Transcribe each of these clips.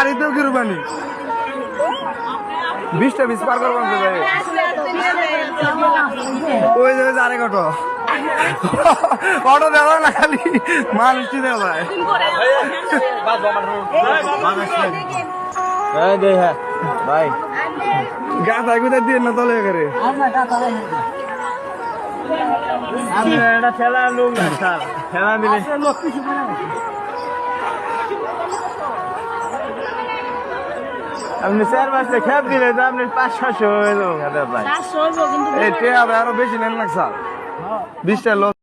গাড়িতেও কি রুবানি 20টা বিশ পার করবো ভাই ওই যাবে আরেক অটো অটো দেওয়া না খালি মানুষটি দেওয়া ভাই ভাই গাথা কোথায় দিয়ে না তলে করে এটা ঠেলা লোক ঠেলা দিলে আপনি 4 মাসে খেপ দিলে তো আপনি 500 হয়ে যাবো খেতে ভাই এতে আরো বেশি নেন না স্যার 20টা লোক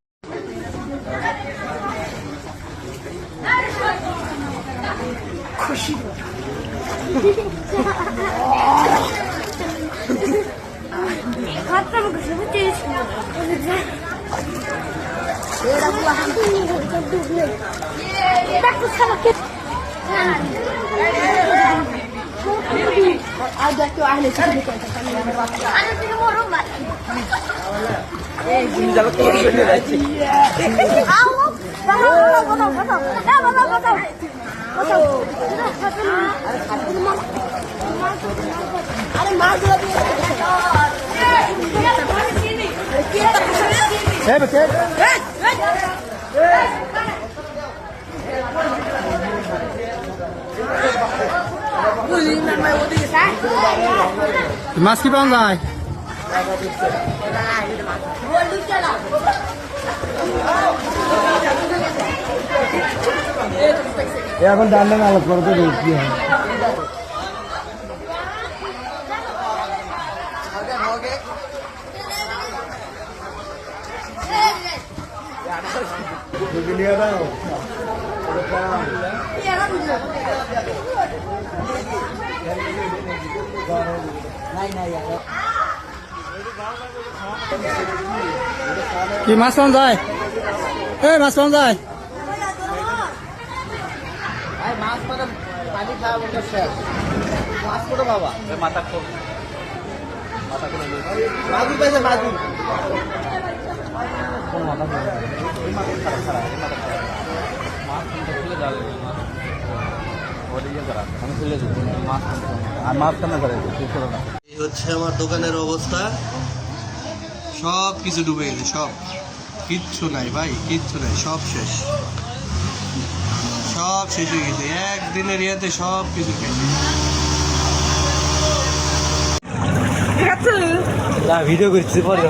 খুশি মাছ কি পাওয়া যায় এখন ডান্ডা আলাপ করতে কি হয় কি মাছ পাওয়া যায় মাছ পাওয়া যায় মাছ মানে পানি খাওয়া বলতে শেষ মাছ করে বাবা মাথা খোল মাথা করে মাদু পেয়েছে মাদু কোন মাথা এই মাথা খারাপ খারাপ এই মাথা খারাপ মাছ খুলে যাবে আমি খুলে দেবো মাছ আর মাছ কেন করে এই হচ্ছে আমার দোকানের অবস্থা সব কিছু ডুবে গেছে সব কিচ্ছু নাই ভাই কিচ্ছু নাই সব শেষ সব শেষ হয়ে গেছে একদিনের ইয়েতে সব কিছু ভিডিও করছি পরে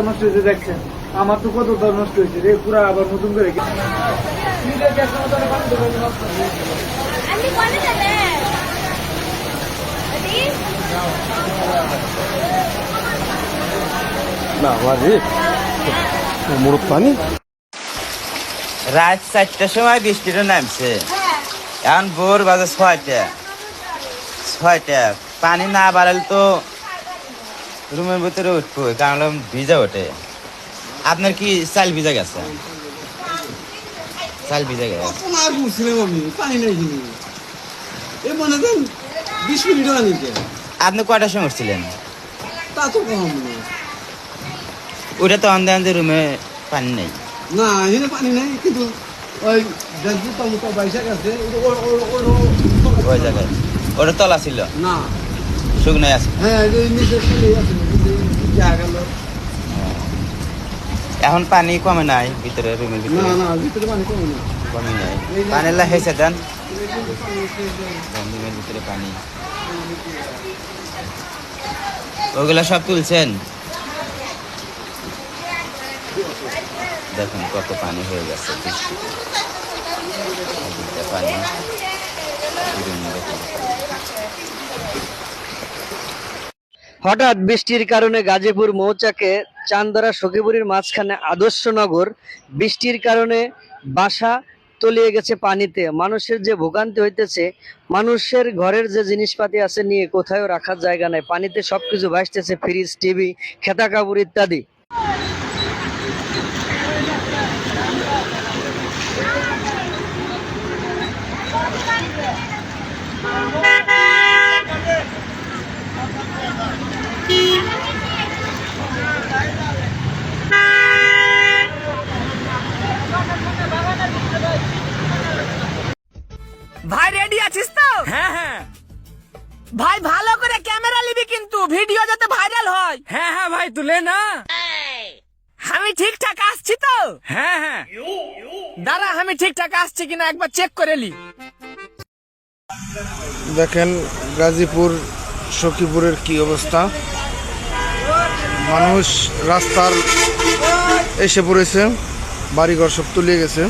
নষ্ট হয়েছে দেখছেন আমার তো কত নষ্ট হয়েছে রে পুরা আবার নতুন করে পানি রাত 4টার সময় বৃষ্টিটা নামছে এখন ভোর বাজে 6টা পানি না বাড়ালে তো রুমের ভিতরে উঠবো কারণ ভিজা ওঠে আপনার কি চাল ভিজা গেছে চাল ভিজা গেছে আপনি কয়টার সময় উঠছিলেন ওটা তো আন্দে আন্দে রুমে পানি নেই না এখানে পানি নেই কিন্তু ওই ওই জায়গায় ওটা তলা ছিল না শুকনো আছে হ্যাঁ এখন পানি কমে নাই ভিতরে রুমের ভিতরে না ভিতরে পানি কমে নাই পানি লাগাইছে দেন রুমের ভিতরে পানি ওগুলা সব তুলছেন দেখুন কত পানি হয়ে গেছে পানি হঠাৎ বৃষ্টির কারণে গাজীপুর মৌচাকে চান্দরা সখীপুরীর মাঝখানে আদর্শনগর বৃষ্টির কারণে বাসা তলিয়ে গেছে পানিতে। মানুষের যে ভোগান্তি হইতেছে, মানুষের ঘরের যে জিনিসপাতি আছে নিয়ে কোথাও রাখার জায়গা নাই, পানিতে সবকিছু ভাসতেছে, ফ্রিজ, টিভি, খেতা কাপড় ইত্যাদি। ভাই ভালো করে ক্যামেরা নিবি কিন্তু ভিডিও যাতে ভাইরাল হয়। হ্যাঁ হ্যাঁ ভাই তুলে না। আমি ঠিকঠাক আসছি তো? হ্যাঁ হ্যাঁ দাঁড়া আমি ঠিকঠাক আসছি কিনা একবার চেক করে নি। দেখেন গাজীপুর সখীপুরের কি অবস্থা, মানুষ রাস্তার এসে পড়েছে, বাড়িঘর সব তলিয়ে গেছে।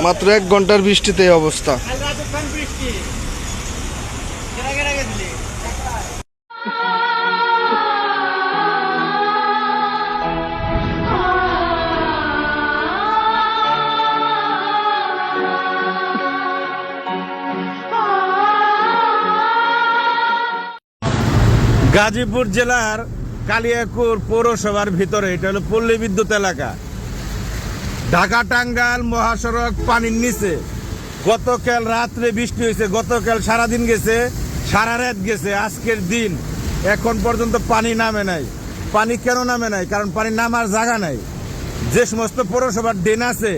মাত্র 1 ঘন্টার বৃষ্টিতে এই অবস্থা। গাজীপুর জেলার কালিয়াকুর পৌরসভার ভিতরে, এটা হলো পল্লী বিদ্যুৎ এলাকা। ঢাকা টাঙ্গাইল মহাসড়ক পানির নিচে। গতকাল রাত্রে বৃষ্টি হয়েছে, গতকাল সারাদিন গেছে, সারা রাত গেছে, আজকের দিন এখন পর্যন্ত পানি নামে নাই। পানি কেন নামে নাই? কারণ পানি নামার জায়গা নাই। যে সমস্ত পৌরসভার ড্রেন আছে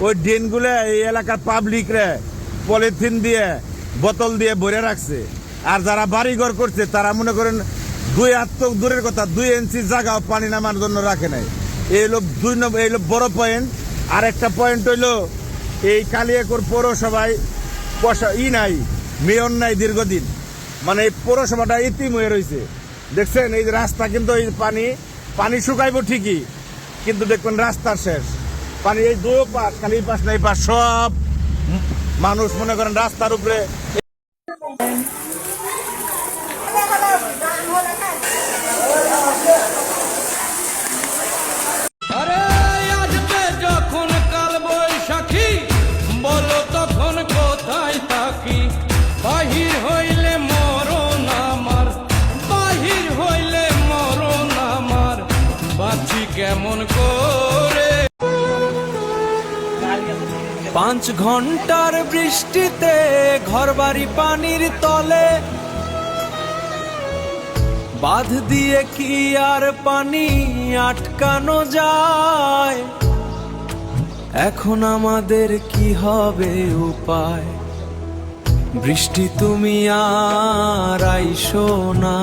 ওই ড্রেনগুলো এই এলাকার পাবলিকরা পলিথিন দিয়ে বোতল দিয়ে ভরে রাখছে। আর যারা বাড়িঘর করছে তারা মনে করেন 2 হাত তো দূরের কথা 2 ইঞ্চি জায়গাও পানি নামার জন্য রাখে নাই। এই হলো 2 নম্বর, এই হলো বড় পয়েন্ট। আর একটা পয়েন্ট হইলো এই কালিয়াকুর পৌরসভায় নাই, মেয়র নাই দীর্ঘদিন। মানে এই পৌরসভাটা ইতিম হয়ে রয়েছে। দেখছেন এই রাস্তা, কিন্তু এই পানি শুকাইব ঠিকই, কিন্তু দেখবেন রাস্তার শেষ পানি। এই 2 পাশ, খালি এই পাশ না এই পাশ সব মানুষ মনে করেন রাস্তার উপরে। আরে আসবে যখন কাল বৈশাখী, বলো তখন কোথায় থাকি। বাহির হইলে মরণ আমার, বাহির হইলে মরণ আমার, বাঁচি কেমন করে। 5 ঘন্টার বৃষ্টিতে ঘরবাড়ি পানির তলে, বাঁধ দিয়ে কি আর পানি আটকানো যায়। এখন আমাদের কি হবে উপায়? বৃষ্টি তুমি আর আইসো না,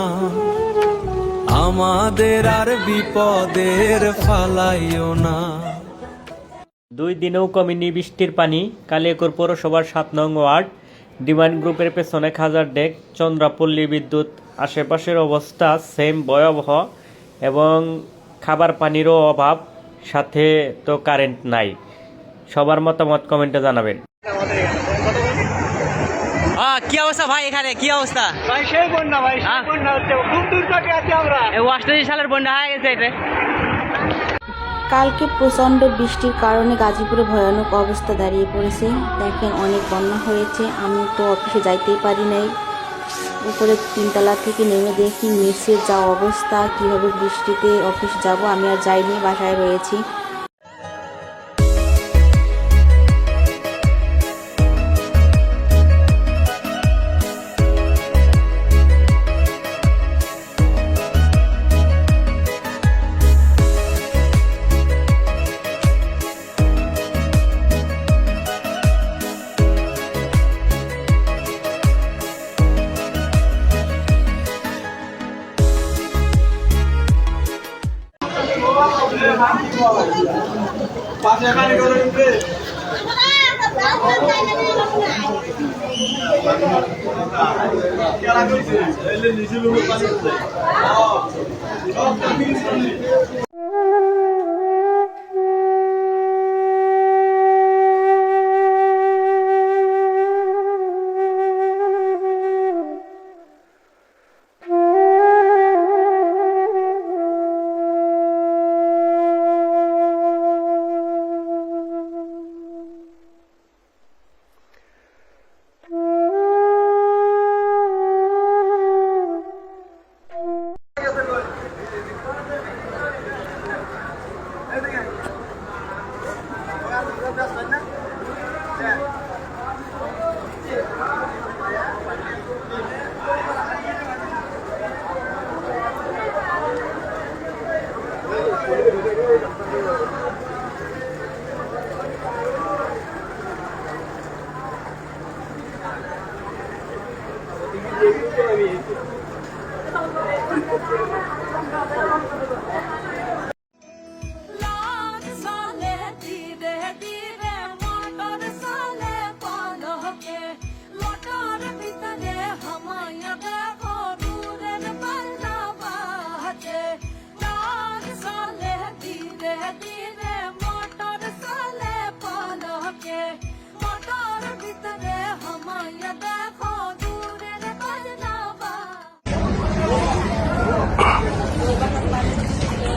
আমাদের আর বিপদের ফালাইও না। 2 দিনেও কমেনি বৃষ্টির পানি। কালিয়াকুর পৌরসভার 7 নং ওয়ার্ড ডিমান্ড গ্রুপের পেছনে খাজার ডেক, চন্দ্রাপল্লী বিদ্যুৎ, আশেপাশের অবস্থা সেম ভয়াবহ, এবং খাবার পানিরও অভাব, সাথে তো কারেন্ট নাই। সবার মতামত কমেন্টে জানাবেন। কি অবস্থা ভাই, এখানে কি অবস্থা? ভাই সেই বন্যা, ভাই সেই বন্যা হচ্ছে, খুব দূর থেকে আছি আমরা। 88 সালের বন্যা হয়ে গেছে এটা। কালকে প্রচণ্ড বৃষ্টির কারণে গাজীপুরে ভয়ানক অবস্থা দাঁড়িয়ে পড়েছে। দেখেন অনেক বন্যা হয়েছে। আমি তো অফিসে যাইতেই পারি নাই। উপরে 3 তলা থেকে নেমে দেখি নিচের যা অবস্থা, কিভাবে বৃষ্টিতে অফিস যাব। আমি আর যাইনি, বাসায় রয়েছি।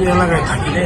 এলাকায় থাকি রে।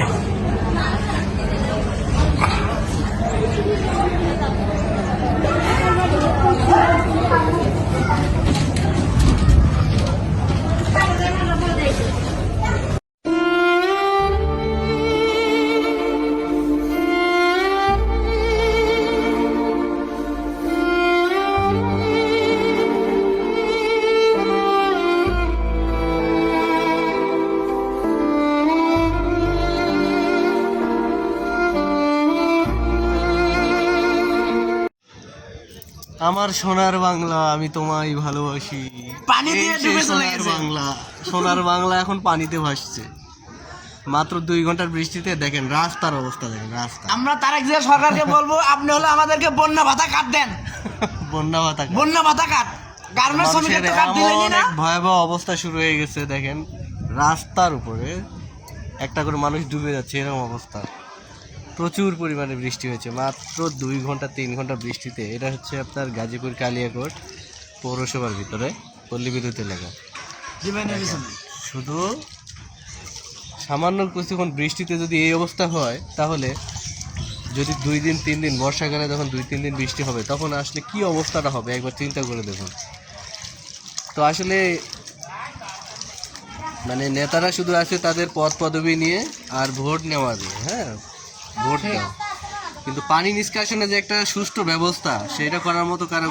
আমার সোনার বাংলা, আমি তোমায় ভালোবাসি। পানি দিয়ে এই সেই ডুবে চলে সোনার গেছে। বাংলা, সোনার বাংলা এখন পানিতে ভাসছে। মাত্র 2 ঘন্টার বৃষ্টিতে দেখেন রাস্তার অবস্থা, দেখেন রাস্তা। আমরা তারেক জিয়া সরকারকে বলবো, আপনি হলে আমাদেরকে বন্যা ভাতা কাট দেন, বন্যা ভাতা বন্যা ভাতা কাট। গার্মেন্টস শ্রমিকের তো কাট দিলেনই এমন না। এক ভয়াবহ অবস্থা শুরু হয়ে গেছে, দেখেন রাস্তার উপরে একটা করে মানুষ ডুবে যাচ্ছে, এরকম অবস্থা। প্রচুর পরিমাণে বৃষ্টি হয়েছে মাত্র 2 ঘন্টা 3 ঘন্টা বৃষ্টিতে। এটা হচ্ছে আপনার গাজীপুর কালিয়াকোট পৌরসভার ভিতরে পল্লী বিদ্যুৎ এলাকা। শুধু সামান্য কিছুক্ষণ বৃষ্টিতে যদি এই অবস্থা হয়, তাহলে যদি 2 দিন 3 দিন বর্ষাকালে যখন 2-3 দিন বৃষ্টি হবে, তখন আসলে কি অবস্থাটা হবে একবার চিন্তা করে দেখুন। তো আসলে মানে নেতারা শুধু আছে তাদের পদ পদবি নিয়ে আর ভোট নেওয়া নিয়ে, হ্যাঁ ভোট দেওয়া, কিন্তু পানি নিষ্কাশনে যে একটা সুষ্ঠু ব্যবস্থা সেটা করার মতো কারো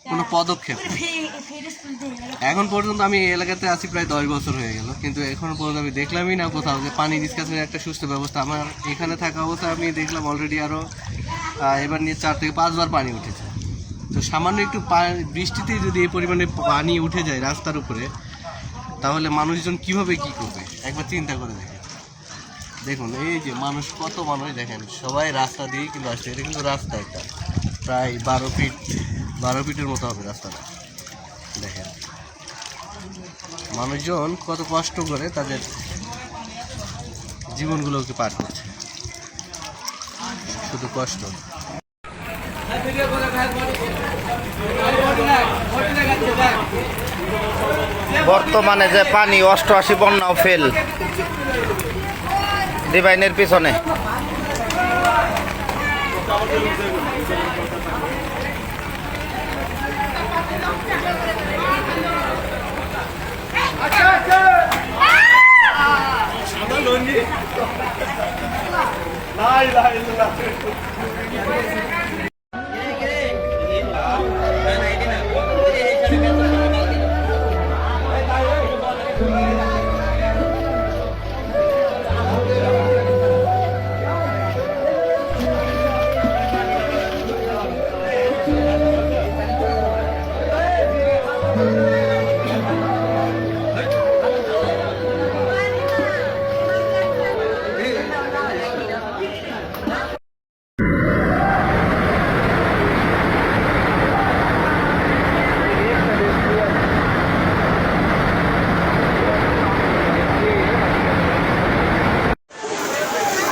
কোনো পদক্ষেপ নেই। এখন পর্যন্ত আমি এই এলাকাতে আছি প্রায় 10 বছর হয়ে গেল, কিন্তু এখন পর্যন্ত আমি দেখলামই না কোথাও যে পানি নিষ্কাশনের একটা সুষ্ঠু ব্যবস্থা। আমার এখানে থাকা অবস্থায় আমি দেখলাম অলরেডি আরও এবার নিয়ে 4 থেকে 5 বার পানি উঠেছে। তো সামান্য একটু বৃষ্টিতে যদি এই পরিমাণে পানি উঠে যায় রাস্তার উপরে, তাহলে মানুষজন কিভাবে কি করবে একবার চিন্তা করে দেখেন। দেখুন এই যে মানুষ, কত মানুষ দেখেন, সবাই রাস্তা দিয়েই কিন্তু আসছে। এটা কিন্তু রাস্তা একটা প্রায় 12 ফিটের মতো হবে রাস্তাটা। দেখেন মানুষজন কত কষ্ট করে তাদের জীবনগুলোকে পার করছে, শুধু কষ্ট। বর্তমানে যে পানি 88 বন্যাও ফেল ডিভাইনের পিছনে।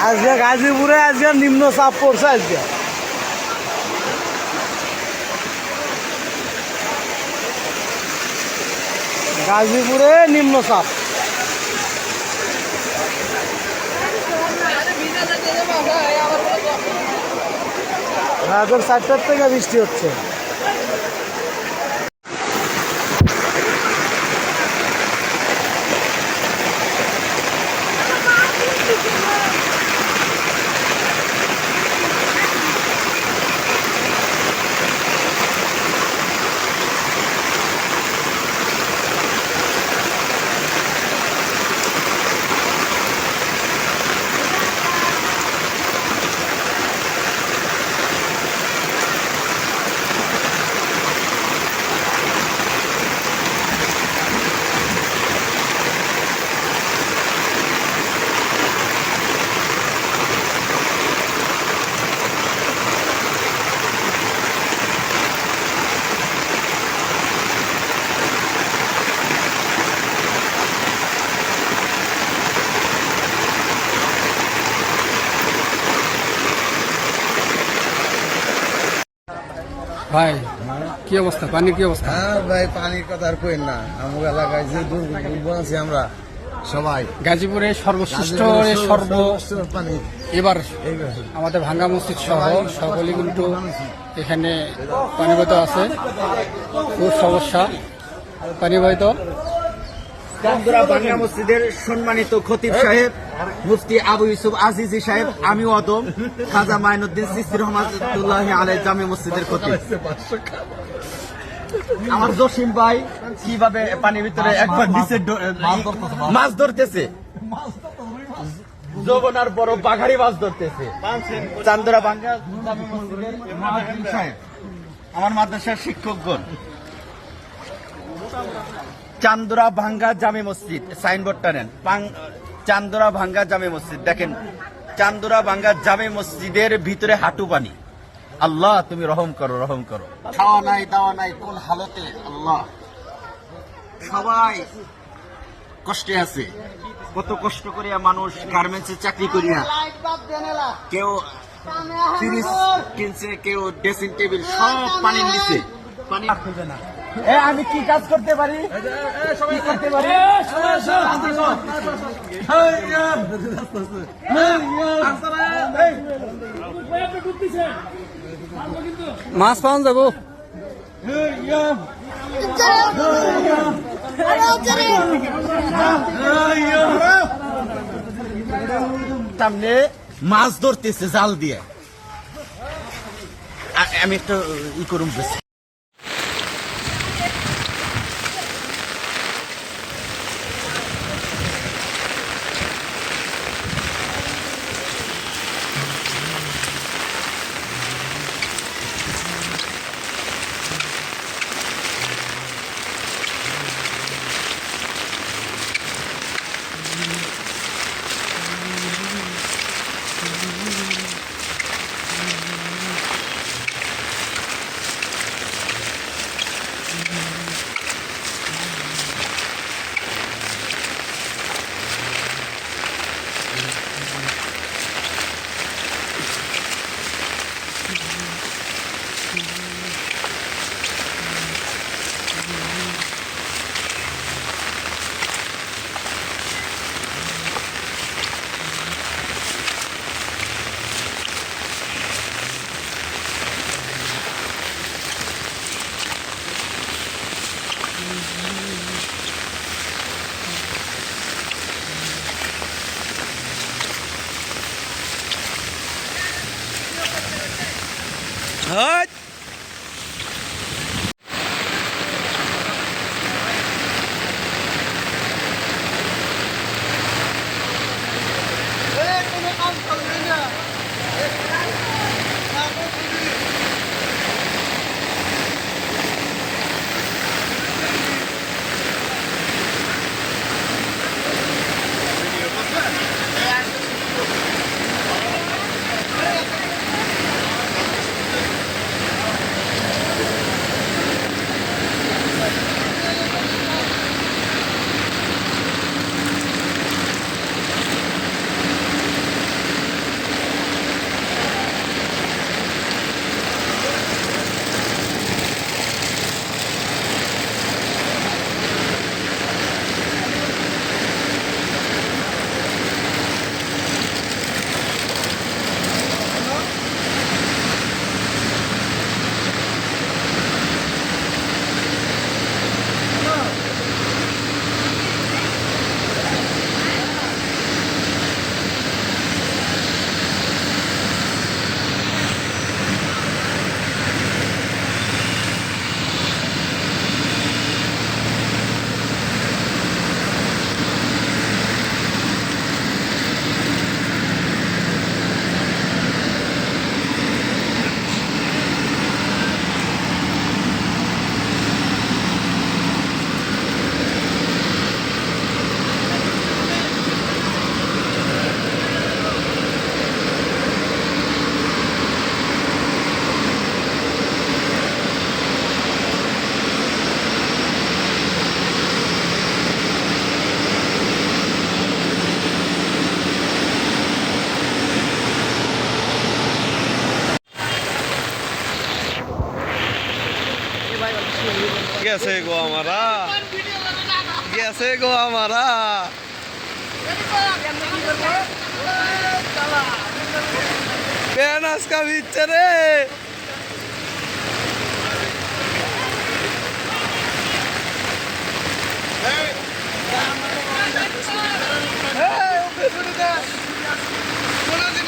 আজকে গাজীপুরে আজকে নিম্নচাপ পড়ছে। আজকে গাজীপুরে নিম্নচাপ। রাতের 4টার থেকে বৃষ্টি হচ্ছে। ভাই কি অবস্থা, পানির কি অবস্থা? হ্যাঁ ভাই, পানির কথা আর কইেন না। আমার এলাকায় যে দুর্ভোগ আছি আমরা, সবাই গাজীপুরে সর্বশ্রেষ্ঠ এবার আমাদের ভাঙ্গা মসজিদ সহ সকলে কিন্তু এখানে পানিবাহিত আছে, খুব সমস্যা পানিবাহিত। চান্দুরা বাংলা মসজিদের সম্মানিত খতিব সাহেব মুফতি আবু ইউসুফ আজিজি সাহেব, আমি অদম খাজা মাইনুদ্দিন সিস্তি রহমাতুল্লাহি আলাইহি জামে মসজিদের খতিব। আমার জসিম ভাই কিভাবে পানির ভিতরে একবার নিচে মাছ ধরতেছে, যৌবনার বড় বাঘারি মাছ ধরতেছে। চান্দুরা বাংলা জামে মসজিদের সাহেব, আমার মাদ্রাসার শিক্ষকগণ। চান্দুরা ভাঙ্গা জামে মসজিদ সাইনবোর্ডটা নেন, চান্দুরা ভাঙ্গা জামে মসজিদ দেখেন, চান্দুরা ভাঙ্গা জামে মসজিদের ভিতরে হাঁটু পানি। আল্লাহ তুমি রহম করো, রহম করো। খাওয়া নাই দাওয়া নাই, কোন হালতে আল্লাহ, সবাই কষ্টে আছে। কত কষ্ট করিয়া মানুষ গার্মেন্টসে চাকরি করিয়া, কেউ ফ্রিজ কিনছে, কেউ ড্রেসিং টেবিল, সব পানির নিচে। পানি খুঁজে না। আমি কি কাজ করতে পারি, কি করতে পারি? মাছ পাওয়া যাবো। সামনে মাছ ধরতেছে জাল দিয়ে। আমি একটু ই করুন বেশি। গেছে গো আমারা, গেছে গো আমারা। আজকা ভিচ্ছে রে কোন দিন